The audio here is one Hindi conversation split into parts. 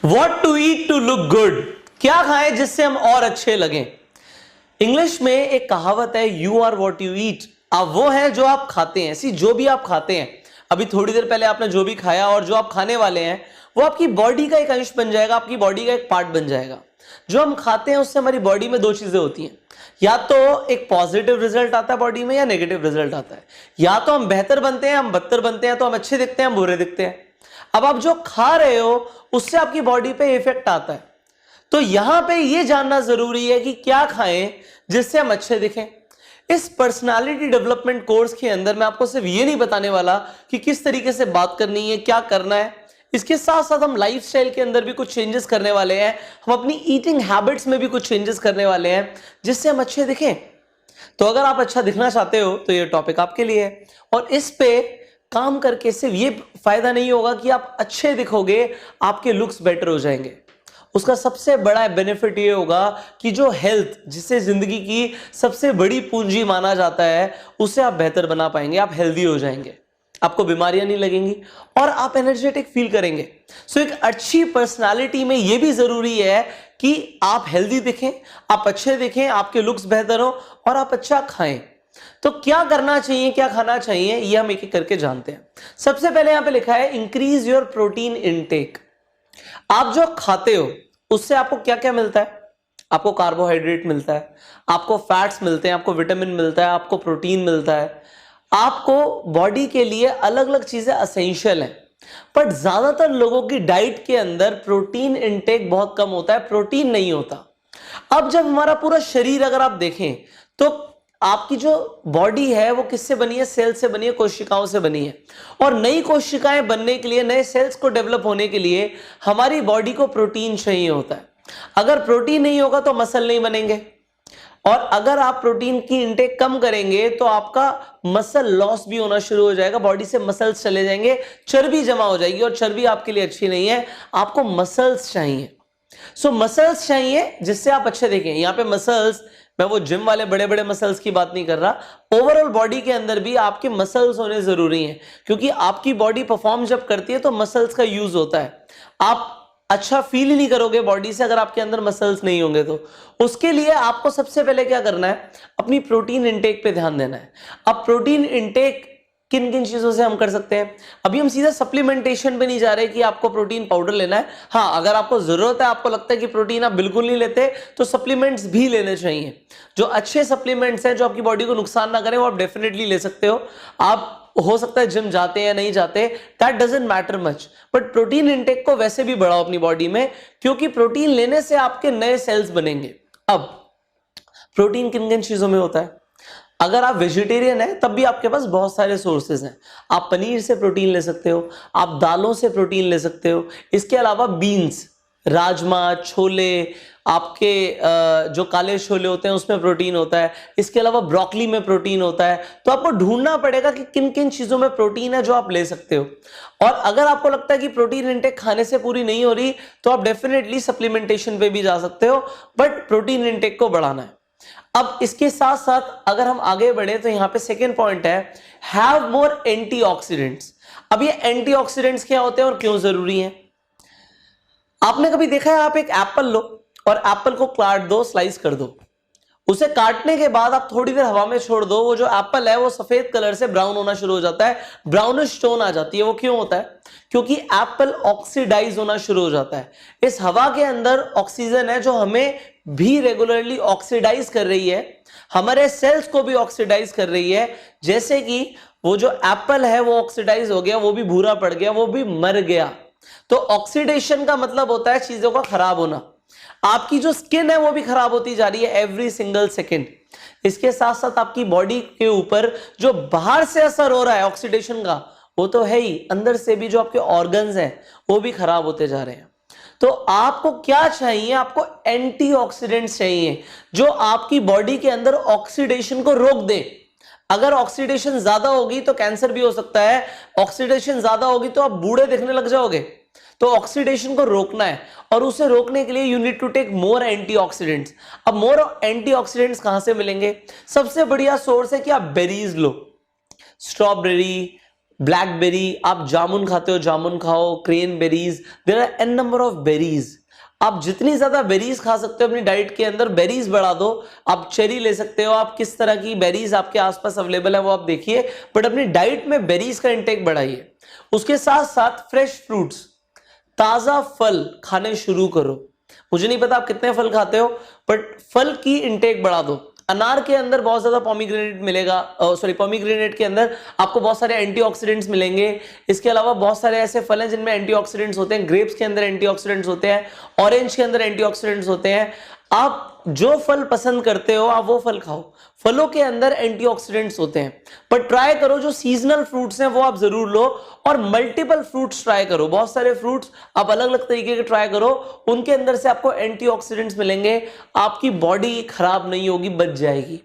What to eat to look good, क्या खाएं जिससे हम और अच्छे लगें। इंग्लिश में एक कहावत है, you are what you eat. आप वो हैं जो आप खाते हैं। ऐसी जो भी आप खाते हैं, अभी थोड़ी देर पहले आपने जो भी खाया और जो आप खाने वाले हैं वो आपकी बॉडी का एक अंश बन जाएगा, आपकी बॉडी का एक पार्ट बन जाएगा। जो हम खाते हैं उससे हमारी बॉडी में दो चीजें होती हैं, या तो एक पॉजिटिव रिजल्ट आता है बॉडी में या नेगेटिव रिजल्ट आता है। या तो हम बेहतर बनते हैं, हम बदतर बनते हैं, तो हम अच्छे दिखते हैं, हम बुरे दिखते हैं। अब आप जो खा रहे हो उससे आपकी बॉडी पे इफेक्ट आता है। तो यहां पे ये जानना जरूरी है कि क्या खाएं जिससे हम अच्छे दिखें। इस पर्सनालिटी डेवलपमेंट कोर्स के अंदर मैं आपको सिर्फ ये नहीं बताने वाला कि किस तरीके से बात करनी है, क्या करना है। इसके साथ साथ हम लाइफस्टाइल के अंदर भी कुछ चेंजेस करने वाले हैं, हम अपनी ईटिंग हैबिट्स में भी कुछ चेंजेस करने वाले हैं जिससे हम अच्छे दिखें। तो अगर आप अच्छा दिखना चाहते हो तो ये टॉपिक आपके लिए है। और इस पे काम करके सिर्फ ये फायदा नहीं होगा कि आप अच्छे दिखोगे, आपके लुक्स बेटर हो जाएंगे। उसका सबसे बड़ा बेनिफिट ये होगा कि जो हेल्थ, जिसे जिंदगी की सबसे बड़ी पूंजी माना जाता है, उसे आप बेहतर बना पाएंगे। आप हेल्दी हो जाएंगे, आपको बीमारियां नहीं लगेंगी और आप एनर्जेटिक फील करेंगे। सो एक अच्छी पर्सनालिटी में यह भी जरूरी है कि आप हेल्दी दिखें, आप अच्छे दिखें, आपके लुक्स बेहतर हो और आप अच्छा खाएं। तो क्या करना चाहिए, क्या खाना चाहिए, यह हम एक एक करके जानते हैं। सबसे पहले यहां पे लिखा है इंक्रीज योर प्रोटीन इनटेक। आप जो खाते हो उससे आपको क्या क्या मिलता है? आपको कार्बोहाइड्रेट मिलता है, आपको फैट्स मिलते हैं, आपको विटामिन मिलता है, आपको प्रोटीन मिलता है। आपको बॉडी के लिए अलग अलग चीजें असेंशियल हैं, बट ज्यादातर लोगों की डाइट के अंदर प्रोटीन इनटेक बहुत कम होता है, प्रोटीन नहीं होता। अब जब हमारा पूरा शरीर अगर आप देखें तो आपकी जो बॉडी है वो किससे बनी है? सेल से बनी है, कोशिकाओं से बनी है। और नई कोशिकाएं बनने के लिए, नए सेल्स को डेवलप होने के लिए हमारी बॉडी को प्रोटीन चाहिए होता है। अगर प्रोटीन नहीं होगा तो मसल नहीं बनेंगे, और अगर आप प्रोटीन की इंटेक कम करेंगे तो आपका मसल लॉस भी होना शुरू हो जाएगा, बॉडी से मसल्स चले जाएंगे, चर्बी जमा हो जाएगी, और चर्बी आपके लिए अच्छी नहीं है। आपको मसल्स चाहिए। सो मसल्स चाहिए जिससे आप अच्छे देखें। यहां पे मसल्स, मैं वो जिम वाले बड़े बड़े मसल्स की बात नहीं कर रहा, ओवरऑल बॉडी के अंदर भी आपके मसल्स होने जरूरी हैं, क्योंकि आपकी बॉडी परफॉर्म जब करती है तो मसल्स का यूज होता है। आप अच्छा फील ही नहीं करोगे बॉडी से अगर आपके अंदर मसल्स नहीं होंगे। तो उसके लिए आपको सबसे पहले क्या करना है? अपनी प्रोटीन इंटेक पे ध्यान देना है। अब प्रोटीन इंटेक किन किन चीजों से हम कर सकते हैं? अभी हम सीधा सप्लीमेंटेशन पे नहीं जा रहे कि आपको प्रोटीन पाउडर लेना है। हाँ, अगर आपको जरूरत है, आपको लगता है कि प्रोटीन आप बिल्कुल नहीं लेते, तो सप्लीमेंट्स भी लेने चाहिए। जो अच्छे सप्लीमेंट्स हैं, जो आपकी बॉडी को नुकसान ना करें, वो आप डेफिनेटली ले सकते हो। आप हो सकता है जिम जाते हैं या नहीं जाते, that doesn't matter much, but protein intake को वैसे भी बढ़ाओ अपनी बॉडी में, क्योंकि प्रोटीन लेने से आपके नए सेल्स बनेंगे। अब प्रोटीन किन किन चीजों में होता है? अगर आप वेजिटेरियन हैं तब भी आपके पास बहुत सारे सोर्सेज हैं। आप पनीर से प्रोटीन ले सकते हो, आप दालों से प्रोटीन ले सकते हो। इसके अलावा बीन्स, राजमा, छोले, आपके जो काले छोले होते हैं उसमें प्रोटीन होता है। इसके अलावा ब्रोकली में प्रोटीन होता है। तो आपको ढूंढना पड़ेगा कि किन किन चीजों में प्रोटीन है जो आप ले सकते हो। और अगर आपको लगता है कि प्रोटीन इंटेक खाने से पूरी नहीं हो रही, तो आप डेफिनेटली सप्लीमेंटेशन पे भी जा सकते हो, बट प्रोटीन इंटेक को बढ़ाना है। अब इसके साथ साथ अगर हम आगे बढ़े तो यहां पे सेकेंड पॉइंट है, हैव मोर एंटीऑक्सीडेंट्स। अब ये एंटीऑक्सीडेंट्स क्या होते हैं और क्यों जरूरी हैं? आपने कभी देखा है, आप एक एप्पल लो और एप्पल को काट दो, स्लाइस कर दो। उसे काटने के बाद आप थोड़ी देर हवा में छोड़ दो, वो जो एप्पल है वो सफेद कलर से ब्राउन होना शुरू हो जाता है, ब्राउनिश टोन आ जाती है। वो क्यों होता है? क्योंकि एप्पल ऑक्सीडाइज होना शुरू हो जाता है। इस हवा के अंदर ऑक्सीजन है जो हमें भी रेगुलरली ऑक्सीडाइज कर रही है, हमारे सेल्स को भी ऑक्सीडाइज कर रही है। जैसे कि वो जो एप्पल है वो ऑक्सीडाइज हो गया, वो भी भूरा पड़ गया, वो भी मर गया। तो ऑक्सीडेशन का मतलब होता है चीजों का खराब होना। आपकी जो स्किन है वो भी खराब होती जा रही है एवरी सिंगल सेकेंड। इसके साथ साथ आपकी बॉडी के ऊपर जो बाहर से असर हो रहा है ऑक्सीडेशन का, वो तो है ही, अंदर से भी जो आपके ऑर्गन्स हैं वो भी खराब होते जा रहे हैं। तो आपको क्या चाहिए? आपको एंटीऑक्सीडेंट्स चाहिए जो आपकी बॉडी के अंदर ऑक्सीडेशन को रोक दे। अगर ऑक्सीडेशन ज्यादा होगी तो कैंसर भी हो सकता है, ऑक्सीडेशन ज्यादा होगी तो आप बूढ़े दिखने लग जाओगे। तो ऑक्सीडेशन को रोकना है, और उसे रोकने के लिए you need to take more antioxidants. अब मोर एंटीऑक्सीडेंट्स कहां से मिलेंगे? सबसे बढ़िया सोर्स है कि आप बेरीज लो, स्ट्रॉबेरी, ब्लैकबेरी, आप जामुन खाते हो जामुन खाओ, cranberries, there are n number of berries. आप जितनी ज्यादा बेरीज खा सकते हो अपनी डाइट के अंदर, बेरीज बढ़ा दो। आप चेरी ले सकते हो, आप किस तरह की बेरीज आपके आसपास अवेलेबल है वो आप देखिए, बट अपनी डाइट में बेरीज का इंटेक बढ़ाइए। उसके साथ साथ फ्रेश फ्रूट्स, ताजा फल खाने शुरू करो। मुझे नहीं पता आप कितने फल खाते हो, बट फल की इंटेक बढ़ा दो। अनार के अंदर बहुत ज्यादा पोमीग्रेनेट मिलेगा, पोमीग्रेनेट के अंदर आपको बहुत सारे एंटीऑक्सीडेंट्स मिलेंगे। इसके अलावा बहुत सारे ऐसे फल हैं जिनमें एंटीऑक्सीडेंट्स होते हैं। ग्रेप्स के अंदर एंटीऑक्सीडेंट्स होते हैं, ऑरेंज के अंदर एंटीऑक्सीडेंट्स होते हैं। आप जो फल पसंद करते हो आप वो फल खाओ, फलों के अंदर एंटीऑक्सीडेंट्स होते हैं। पर ट्राई करो जो सीजनल फ्रूट्स हैं वो आप जरूर लो, और मल्टीपल फ्रूट्स ट्राई करो। बहुत सारे फ्रूट्स आप अलग अलग तरीके के ट्राई करो, उनके अंदर से आपको एंटीऑक्सीडेंट्स मिलेंगे, आपकी बॉडी खराब नहीं होगी, बच जाएगी।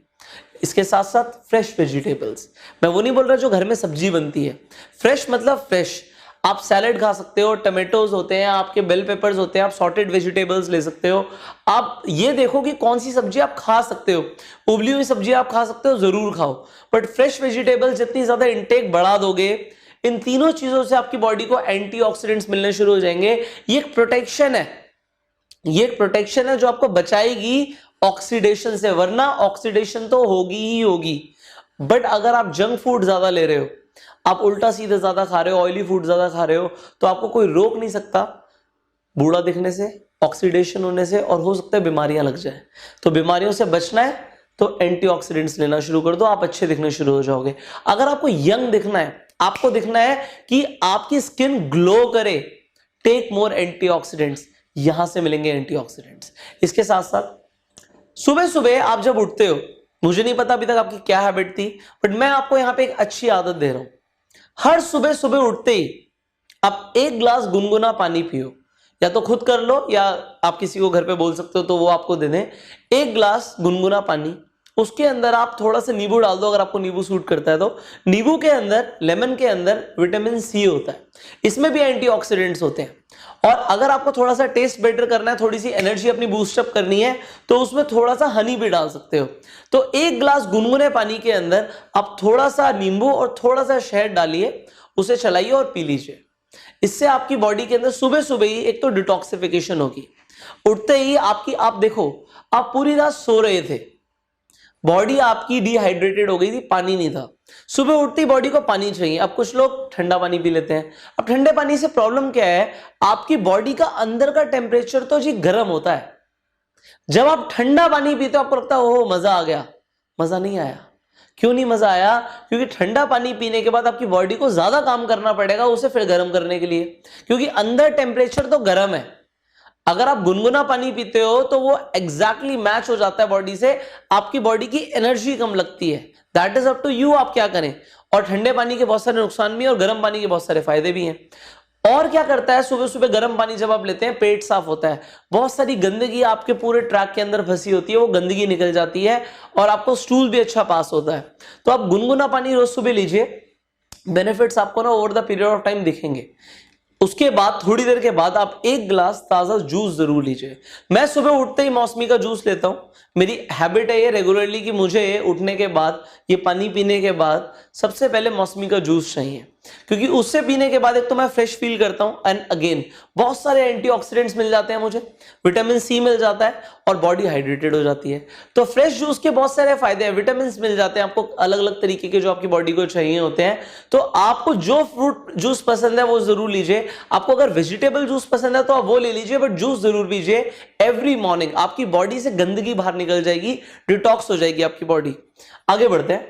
इसके साथ साथ फ्रेश वेजिटेबल्स, मैं वो नहीं बोल रहा जो घर में सब्जी बनती है, फ्रेश मतलब फ्रेश। आप सैलेड खा सकते हो, टमेटोज होते हैं, आपके बेल पेपर्स होते हैं, आप सॉर्टेड वेजिटेबल्स ले सकते हो। आप ये देखो कि कौन सी सब्जी आप खा सकते हो। उबली हुई सब्जी आप खा सकते हो, जरूर खाओ, बट फ्रेश वेजिटेबल्स जितनी ज्यादा इंटेक बढ़ा दोगे, इन तीनों चीजों से आपकी बॉडी को एंटीऑक्सीडेंट्स मिलने शुरू हो जाएंगे। ये एक प्रोटेक्शन है, ये एक प्रोटेक्शन है जो आपको बचाएगी ऑक्सीडेशन से, वरना ऑक्सीडेशन तो होगी ही होगी। बट अगर आप जंक फूड ज्यादा ले रहे हो, आप उल्टा सीधा ज्यादा खा रहे हो, ऑयली फूड ज्यादा खा रहे हो, तो आपको कोई रोक नहीं सकता बूढ़ा दिखने से, ऑक्सीडेशन होने से, और हो सकता है बीमारियां लग जाए। तो बीमारियों से बचना है तो एंटीऑक्सीडेंट्स लेना शुरू कर दो, आप अच्छे दिखने शुरू हो जाओगे। अगर आपको यंग दिखना है, आपको दिखना है कि आपकी स्किन ग्लो करे, टेक मोर एंटीऑक्सीडेंट्स, यहां से मिलेंगे एंटीऑक्सीडेंट्स। इसके साथ साथ सुबह सुबह आप जब उठते हो, मुझे नहीं पता अभी तक आपकी क्या हैबिट थी, बट मैं आपको यहां पे एक अच्छी आदत दे रहा हूं। हर सुबह सुबह उठते ही आप 1 गिलास गुनगुना पानी पियो, या तो खुद कर लो या आप किसी को घर पे बोल सकते हो तो वो आपको दे दें। 1 गिलास गुनगुना पानी, उसके अंदर आप थोड़ा सा नींबू डाल दो, अगर आपको नींबू सूट करता है तो। नींबू के अंदर, लेमन के अंदर विटामिन सी होता है, इसमें भी एंटीऑक्सीडेंट्स होते हैं। और अगर आपको थोड़ा सा टेस्ट बेटर करना है, थोड़ी सी एनर्जी अपनी बूस्टअप करनी है, तो उसमें थोड़ा सा हनी भी डाल सकते हो। तो 1 गिलास गुनगुने पानी के अंदर आप थोड़ा सा नींबू और थोड़ा सा शहद डालिए, उसे चलाइए और पी लीजिए। इससे आपकी बॉडी के अंदर सुबह सुबह ही एक तो डिटॉक्सिफिकेशन होगी। उठते ही आप देखो, आप पूरी रात सो रहे थे, बॉडी आपकी डिहाइड्रेटेड हो गई थी, पानी नहीं था, सुबह उठती बॉडी को पानी चाहिए। अब कुछ लोग ठंडा पानी पी लेते हैं। अब ठंडे पानी से प्रॉब्लम क्या है, आपकी बॉडी का अंदर का टेम्परेचर तो जी गर्म होता है। जब आप ठंडा पानी पीते हो आपको लगता है ओह मजा आ गया, मजा नहीं आया। क्यों नहीं मजा आया? क्योंकि ठंडा पानी पीने के बाद आपकी बॉडी को ज्यादा काम करना पड़ेगा उसे फिर गर्म करने के लिए, क्योंकि अंदर टेम्परेचर तो गर्म है। अगर आप गुनगुना पानी पीते हो तो वो एग्जैक्टली मैच हो जाता है बॉडी से, आपकी बॉडी की एनर्जी कम लगती है। That is up to you, आप क्या करें। और ठंडे पानी के बहुत सारे नुकसान भी हैं और गर्म पानी के बहुत सारे फायदे भी हैं। और क्या करता है, सुबह सुबह गर्म पानी जब आप लेते हैं पेट साफ होता है, बहुत सारी गंदगी आपके पूरे ट्रैक के अंदर फंसी होती है, वो गंदगी निकल जाती है और आपको स्टूल भी अच्छा पास होता है। तो आप गुनगुना पानी रोज सुबह लीजिए, बेनिफिट्स आपको ना over the period of time दिखेंगे। उसके बाद थोड़ी देर के बाद आप 1 गिलास ताजा जूस जरूर लीजिए। मैं सुबह उठते ही मौसमी का जूस लेता हूं, मेरी हैबिट है ये रेगुलरली कि मुझे उठने के बाद, ये पानी पीने के बाद सबसे पहले मौसमी का जूस चाहिए, क्योंकि उससे पीने के बाद एक तो मैं फ्रेश फील करता हूं, एंड अगेन बहुत सारे एंटीऑक्सीडेंट्स मिल जाते हैं मुझे, विटामिन सी मिल जाता है और बॉडी हाइड्रेटेड हो जाती है। तो फ्रेश जूस के बहुत सारे फायदे हैं, विटामिन मिल जाते हैं आपको अलग अलग तरीके के जो आपकी बॉडी को चाहिए होते हैं। तो आपको जो फ्रूट जूस पसंद है वो जरूर लीजिए। आपको अगर वेजिटेबल जूस पसंद है तो आप वो ले लीजिए, बट जूस जरूर पीजिए एवरी मॉर्निंग। आपकी बॉडी से गंदगी बाहर निकल जाएगी, डिटॉक्स हो जाएगी आपकी बॉडी। आगे बढ़ते हैं,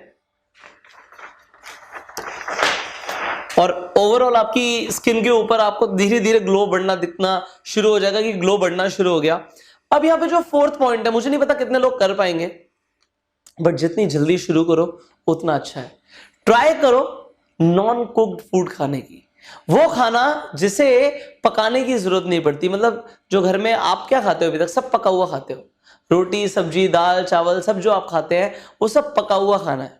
और ओवरऑल आपकी स्किन के ऊपर आपको धीरे धीरे ग्लो बढ़ना दिखना शुरू हो जाएगा कि ग्लो बढ़ना शुरू हो गया। अब यहां पे जो 4th पॉइंट है, मुझे नहीं पता कितने लोग कर पाएंगे, बट जितनी जल्दी शुरू करो उतना अच्छा है। ट्राई करो नॉन कुक्ड फूड खाने की, वो खाना जिसे पकाने की जरूरत नहीं पड़ती। मतलब जो घर में आप क्या खाते हो अभी तक, सब पका हुआ खाते हो, रोटी सब्जी दाल चावल सब जो आप खाते हैं वो सब पका हुआ खाना है।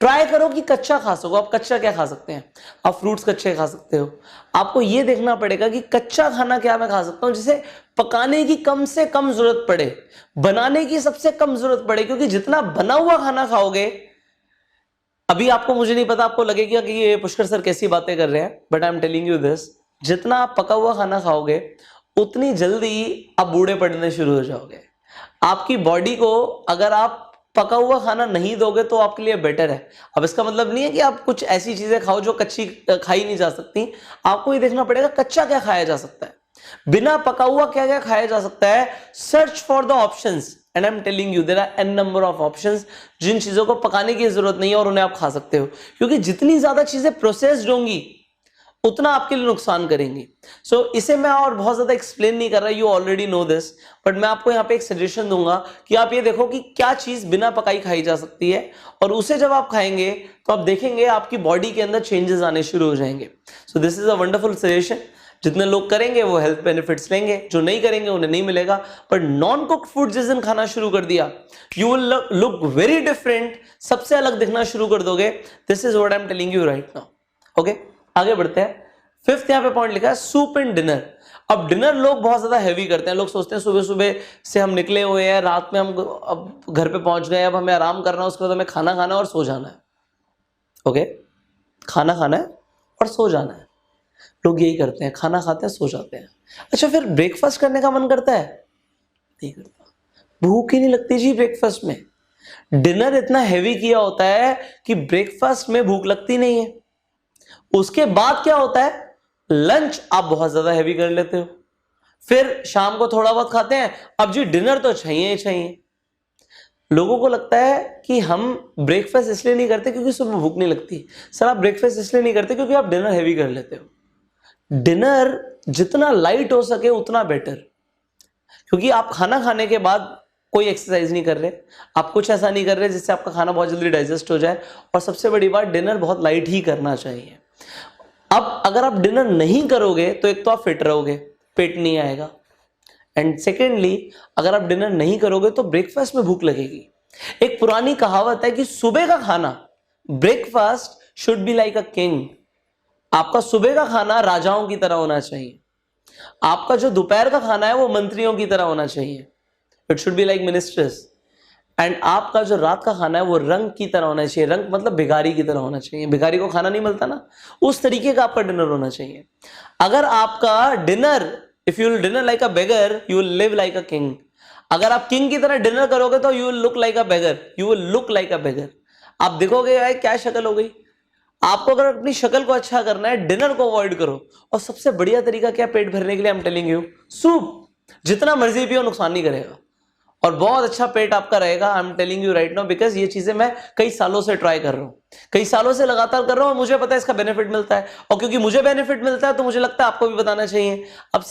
ट्राई करो कि कच्चा खा सको। आप कच्चा क्या खा सकते हैं, आप फ्रूट्स कच्चे खा सकते हो। आपको यह देखना पड़ेगा कि कच्चा खाना क्या मैं खा सकता हूं जिसे पकाने की कम से कम जरूरत पड़े, बनाने की सबसे कम जरूरत पड़े, क्योंकि जितना बना हुआ खाना खाओगे अभी आपको, मुझे नहीं पता, आपको लगेगा कि ये पुष्कर सर कैसी बातें कर रहे हैं, but I am telling you this, जितना आप पका हुआ खाना खाओगे उतनी जल्दी आप बूढ़े पड़ने शुरू हो जाओगे। आपकी बॉडी को अगर आप पका हुआ खाना नहीं दोगे तो आपके लिए बेटर है। अब इसका मतलब नहीं है कि आप कुछ ऐसी चीजें खाओ जो कच्ची खाई नहीं जा सकती, आपको ये देखना पड़ेगा कच्चा क्या खाया जा सकता है, बिना पका हुआ क्या क्या खाया जा सकता है। Search for the options and I am telling you there are n number of options, जिन चीजों को पकाने की जरूरत नहीं है और उन्हें आप खा सकते हो, क्योंकि जितनी ज्यादा चीजें प्रोसेस्ड होंगी उतना आपके लिए नुकसान करेंगी। सो इसे मैं और बहुत ज्यादा एक्सप्लेन नहीं कर रहा, you already know this, but मैं आपको यहाँ पे एक सजेशन दूंगा कि आप ये देखो कि क्या चीज बिना पकाई खाई जा सकती है, और उसे जब आप खाएंगे तो आप देखेंगे आपकी बॉडी के अंदर चेंजेस आने शुरू हो जाएंगे। So this is a wonderful suggestion. जितने लोग करेंगे वो हेल्थ बेनिफिट्स लेंगे, जो नहीं करेंगे उन्हें नहीं मिलेगा। पर नॉन कुक्ड फूड जिस दिन खाना शुरू कर दिया, you will look very different, सबसे अलग दिखना शुरू कर दोगे। This is what I am telling you right now. Okay, आगे बढ़ते हैं। फिफ्थ यहाँ पे पॉइंट लिखा है सूप एंड डिनर। अब डिनर लोग बहुत ज्यादा हैवी करते हैं, लोग सोचते हैं सुबह सुबह से हम निकले हुए हैं, रात में हम अब घर पे पहुंच गए, अब हमें आराम करना है, उसके बाद हमें खाना खाना और सो जाना है। ओके, खाना खाना है और सो जाना है, लोग यही करते हैं, खाना खाते हैं सो जाते हैं। अच्छा, फिर ब्रेकफास्ट करने का मन करता है? नहीं करता, भूख ही नहीं लगती जी ब्रेकफास्ट में। डिनर इतना हैवी किया होता है कि ब्रेकफास्ट में भूख लगती नहीं है। उसके बाद क्या होता है, लंच आप बहुत ज्यादा हैवी कर लेते हो, फिर शाम को थोड़ा बहुत खाते हैं, अब जी डिनर तो चाहिए ही चाहिए। लोगों को लगता है कि हम ब्रेकफास्ट इसलिए नहीं करते क्योंकि सुबह भूख नहीं लगती। सर, आप ब्रेकफास्ट इसलिए नहीं करते क्योंकि आप डिनर हैवी कर लेते हो। डिनर जितना लाइट हो सके उतना बेटर, क्योंकि आप खाना खाने के बाद कोई एक्सरसाइज नहीं कर रहे, आप कुछ ऐसा नहीं कर रहे जिससे आपका खाना बहुत जल्दी डाइजेस्ट हो जाए, और सबसे बड़ी बात, डिनर बहुत लाइट ही करना चाहिए। अब अगर आप डिनर नहीं करोगे तो एक तो आप फिट रहोगे, पेट नहीं आएगा, एंड सेकेंडली अगर आप डिनर नहीं करोगे तो ब्रेकफास्ट में भूख लगेगी। एक पुरानी कहावत है कि सुबह का खाना, breakfast should be like a king. आपका सुबह का खाना राजाओं की तरह होना चाहिए, आपका जो दोपहर का खाना है वो मंत्रियों की तरह होना चाहिए, it should be like ministers. And आपका जो रात का खाना है वो रंग की तरह होना चाहिए, रंग मतलब भिखारी की तरह होना चाहिए। भिखारी को खाना नहीं मिलता ना, उस तरीके का आपका डिनर होना चाहिए। अगर आपका dinner, if you will dinner like a beggar, you will live like a king. अगर आप किंग की तरह डिनर करोगे तो you will look like a beggar, you will look like a beggar. आप देखोगे यार क्या शक्ल हो गई। आपको अगर अपनी शक्ल को अच्छा करना है, डिनर को अवॉइड करो, और सबसे बढ़िया तरीका क्या पेट भरने के लिए, आई एम टेलिंग यू, सूप। जितना मर्जी पियो, नुकसान नहीं करेगा, और बहुत अच्छा पेट आपका रहेगा। आई am telling you right now, because ये चीजें मैं कई सालों से ट्राई कर रहा हूं, कई सालों से लगातार कर रहा हूं, मुझे पता है इसका बेनिफिट मिलता है, और क्योंकि मुझे बेनिफिट मिलता है तो मुझे लगता है आपको भी बताना चाहिए। अब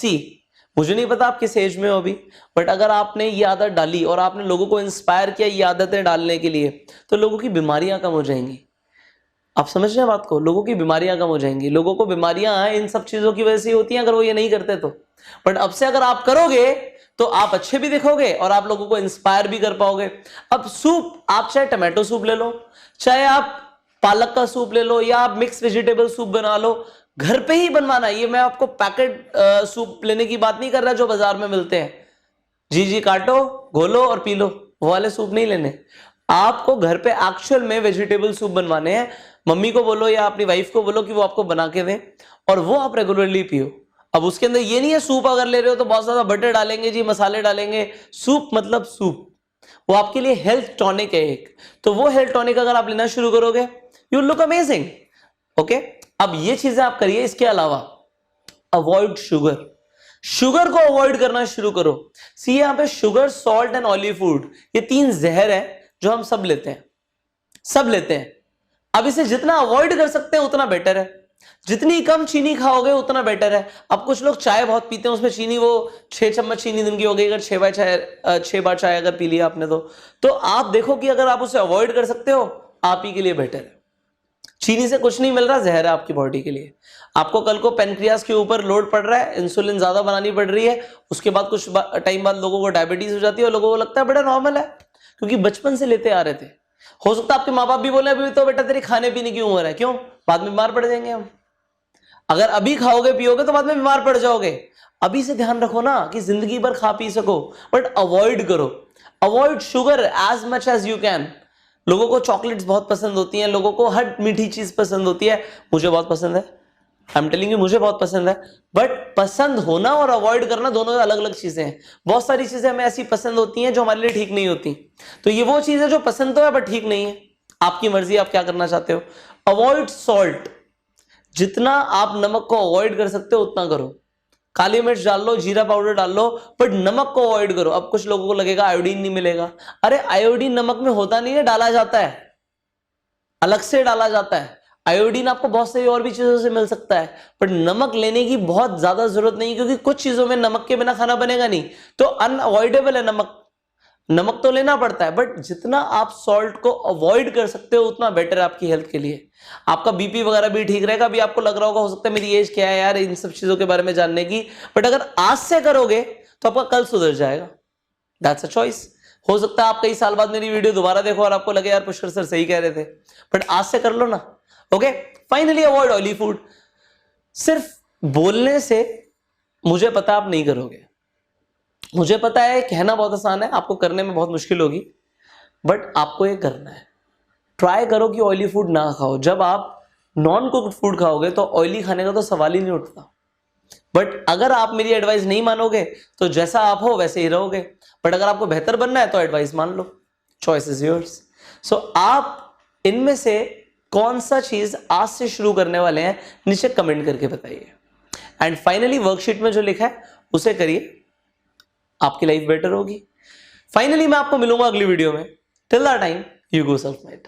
मुझे नहीं पता आप किस एज में हो अभी, बट अगर आपने ये आदत डाली और आपने लोगों को इंस्पायर किया ये आदतें डालने के लिए, तो लोगों की बीमारियां कम हो जाएंगी। आप समझ रहे हैं बात को, लोगों की बीमारियां कम हो जाएंगी। लोगों को बीमारियां इन सब चीजों की वजह से होती हैं अगर वो ये नहीं करते तो, बट अब से अगर आप करोगे तो आप अच्छे भी दिखोगे और आप लोगों को इंस्पायर भी कर पाओगे। अब सूप, आप चाहे टमाटो सूप ले लो, चाहे आप पालक का सूप ले लो, या आप मिक्स वेजिटेबल सूप बना लो, घर पे ही बनवाना। ये मैं आपको पैकेट सूप लेने की बात नहीं कर रहा जो बाजार में मिलते हैं, जी काटो, घोलो और पी लो, वो वाले सूप नहीं लेने। आपको घर पे एक्चुअल में वेजिटेबल सूप बनवाने हैं। मम्मी को बोलो या अपनी वाइफ को बोलो कि वो आपको बना के दें, और वो आप रेगुलरली पियो। अब उसके अंदर ये नहीं है सूप अगर ले रहे हो तो बहुत ज्यादा बटर डालेंगे जी, मसाले डालेंगे। सूप मतलब सूप, वो आपके लिए हेल्थ टॉनिक है एक, तो वो हेल्थ टॉनिक अगर आप लेना शुरू करोगे, यू लुक अमेजिंग। ओके, अब ये चीजें आप करिए। इसके अलावा अवॉइड शुगर, शुगर को अवॉइड करना शुरू करो। सी यहां पे sugar, salt and oily food, ये तीन जहर है जो हम सब लेते हैं, सब लेते हैं। अब इसे जितना अवॉइड कर सकते हैं उतना बेटर है, जितनी कम चीनी खाओगे उतना बेटर है। अब कुछ लोग चाय बहुत पीते हैं, उसमें चीनी वो 6 चम्मच चीनी दिन की हो गई, अगर 6 बार चाय अगर पी लिया आपने तो आप देखो कि अगर आप उसे अवॉइड कर सकते हो, आप ही के लिए बेटर है। चीनी से कुछ नहीं मिल रहा, जहर है आपकी बॉडी के लिए। आपको कल को पेनक्रियास के ऊपर लोड पड़ रहा है, इंसुलिन ज्यादा बनानी पड़ रही है, उसके बाद कुछ टाइम बाद लोगों को डायबिटीज हो जाती है, और लोगों को लगता है बड़ा नॉर्मल है क्योंकि बचपन से लेते आ रहे थे। हो सकता है आपके माँ बाप भी बोले अभी तो बेटा तेरी खाने पीने की उम्र है, क्यों, बाद में बीमार पड़ जाएंगे हम। अगर अभी खाओगे पियोगे तो बाद में बीमार पड़ जाओगे। अभी से ध्यान रखो ना कि जिंदगी भर खा पी सको, बट अवॉइड करो। Avoid sugar as much as you can. लोगों को चॉकलेट्स बहुत पसंद होती हैं, लोगों को हर मीठी चीज पसंद होती है, मुझे बहुत पसंद है, आई एम टेलिंग यू मुझे बहुत पसंद है। बट पसंद होना और अवॉइड करना दोनों अलग अलग चीजें हैं। बहुत सारी चीजें हमें ऐसी पसंद होती हैं जो हमारे लिए ठीक नहीं होती, तो ये वो चीज है जो पसंद तो है बट ठीक नहीं है। आपकी मर्जी, आप क्या करना चाहते हो। अवॉइड सॉल्ट, जितना आप नमक को अवॉइड कर सकते हो उतना करो। काली मिर्च डाल लो, जीरा पाउडर डाल लो, बट नमक को अवॉइड करो। अब कुछ लोगों को लगेगा आयोडीन नहीं मिलेगा, अरे आयोडीन नमक में होता नहीं है, डाला जाता है, अलग से डाला जाता है। आयोडीन आपको बहुत सारी और भी चीजों से मिल सकता है, पर नमक लेने की बहुत ज्यादा जरूरत नहीं, क्योंकि कुछ चीजों में नमक के बिना खाना बनेगा नहीं, तो अनअवॉइडेबल है नमक, नमक तो लेना पड़ता है। बट जितना आप सॉल्ट को अवॉइड कर सकते हो उतना बेटर है आपकी हेल्थ के लिए। आपका बीपी वगैरह भी ठीक रहेगा। अभी आपको लग रहा होगा, हो सकता है मेरी एज क्या है यार इन सब चीजों के बारे में जानने की, बट अगर आज से करोगे तो आपका कल सुधर जाएगा। That's a choice. हो सकता है आप कई साल बाद मेरी वीडियो दोबारा देखो और आपको लगे यार पुष्कर सर सही कह रहे थे, बट आज से कर लो ना। Okay, finally avoid oily food. सिर्फ बोलने से मुझे पता आप नहीं करोगे, मुझे पता है कहना बहुत आसान है, आपको करने में बहुत मुश्किल होगी, बट आपको ये करना है। ट्राई करो कि ऑयली फूड ना खाओ। जब आप नॉन कुक्ड फूड खाओगे तो ऑयली खाने का तो सवाल ही नहीं उठता। बट अगर आप मेरी एडवाइस नहीं मानोगे तो जैसा आप हो वैसे ही रहोगे, बट अगर आपको बेहतर बनना है तो एडवाइस मान लो, चॉइस इज योर्स। सो आप इनमें से कौन सा चीज आज से शुरू करने वाले हैं नीचे कमेंट करके बताइए। एंड फाइनली वर्कशीट में जो लिखा है उसे करिए, आपकी लाइफ बेटर होगी। फाइनली मैं आपको मिलूंगा अगली वीडियो में। Till that time you go self made.